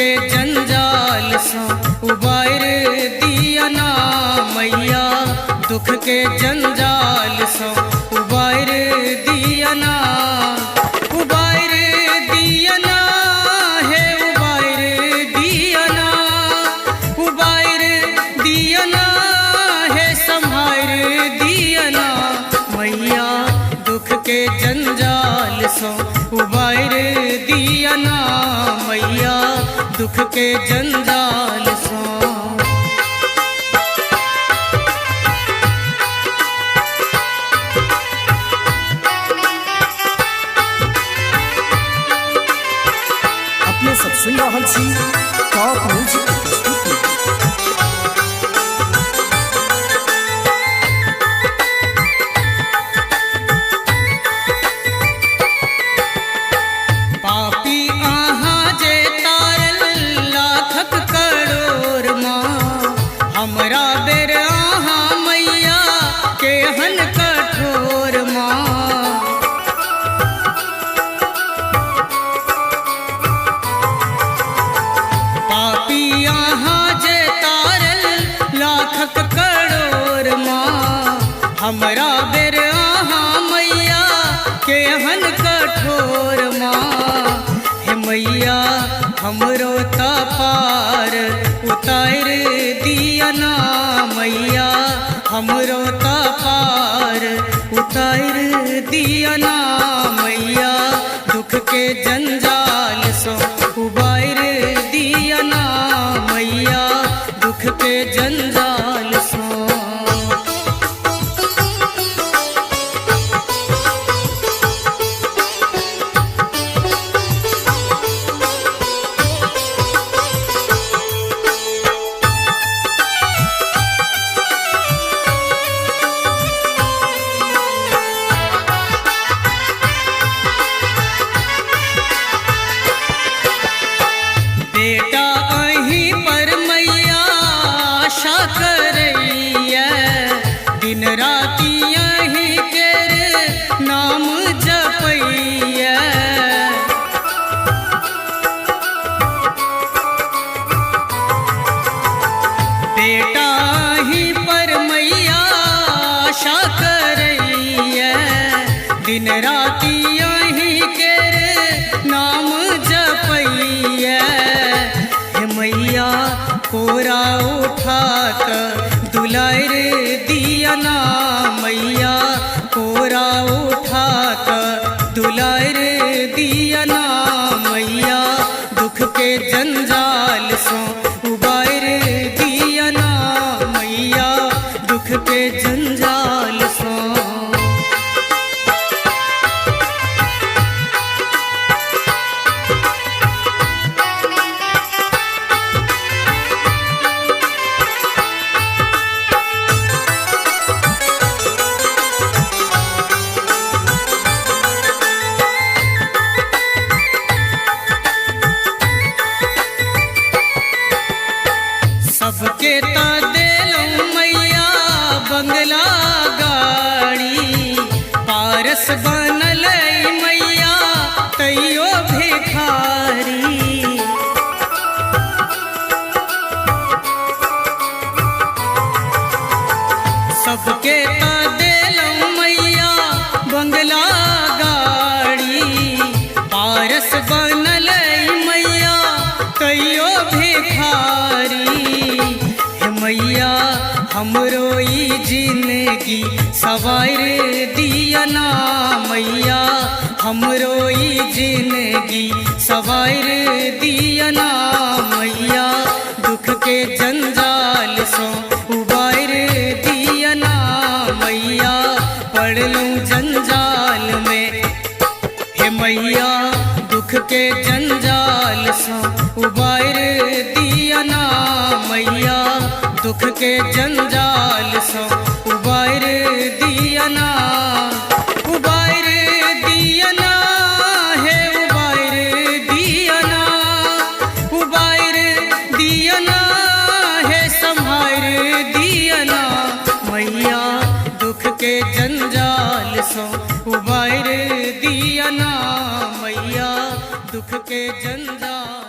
के जंजाल सो उबार दिया ना मैया, दुख के जंजाल सो उबार दिया ना, उबार दिया ना है, उबार दिया ना, उबार दिया ना है, संभार दिया ना मैया, दुख के जंजाल सो उबार दिया ना मैया, दुख के जंजाल सो। अपने सब सुन रहल छी टॉप म्यूजिक के प्रस्तुति। पापी आहाँ जे तारल लाखक करोड़ माँ, हमरा बेर आहाँ मैया केहन कठोर माँ। पापी आहाँ जे तारल लाखक करोड़ माँ, हमरा बेर आहाँ मैया केहन कठोर माँ। हे मैया हमरो तपार उतार दिया ना मैया, हमरो तपार उतार दिया ना मैया, दुख के जंजाल सो उबार दिया ना मैया, दुख के जंजाल सो। बेटा अहीं पर मैया आशा करैया, दिन राति अहीं केर नाम जपैया। बेटा अहीं पर मैया आशा करैया, दिन राति अहीं केर नाम जपैया। हे मैया कोरा उठात दुलार दिया ना मैया, कोरा उठात दुलार दिया ना मैया, दुख के जंजाल सो उबार दिया ना मैया, दुख के जंजाल सो। सबके ता देलौं मैया बंगला गाड़ी, पारस बनल मैया तैयो भिखारी। सबके ता देलौं मैया बंगला गाड़ी, पारस बनल मैया तैयो भिखारी। हे मैया हमरो ई जिंदगी सवार दिया ना मैया, हमरो ई जिंदगी सवार दिया ना मैया, दुख के जंजाल सो उबार दिया ना मैया, पड़ लूं जंजाल में। हे मैया दुख के जंजाल सो उबार दिया ना मैया, दुख के जंजाल सो उबार दिया ना, उबार दिया ना है, उबार दिया ना, उबार दिया ना है, संभार दिया ना मैया, दुख के जंजाल सो उबार दिया ना मैया, दुख के जंजाल।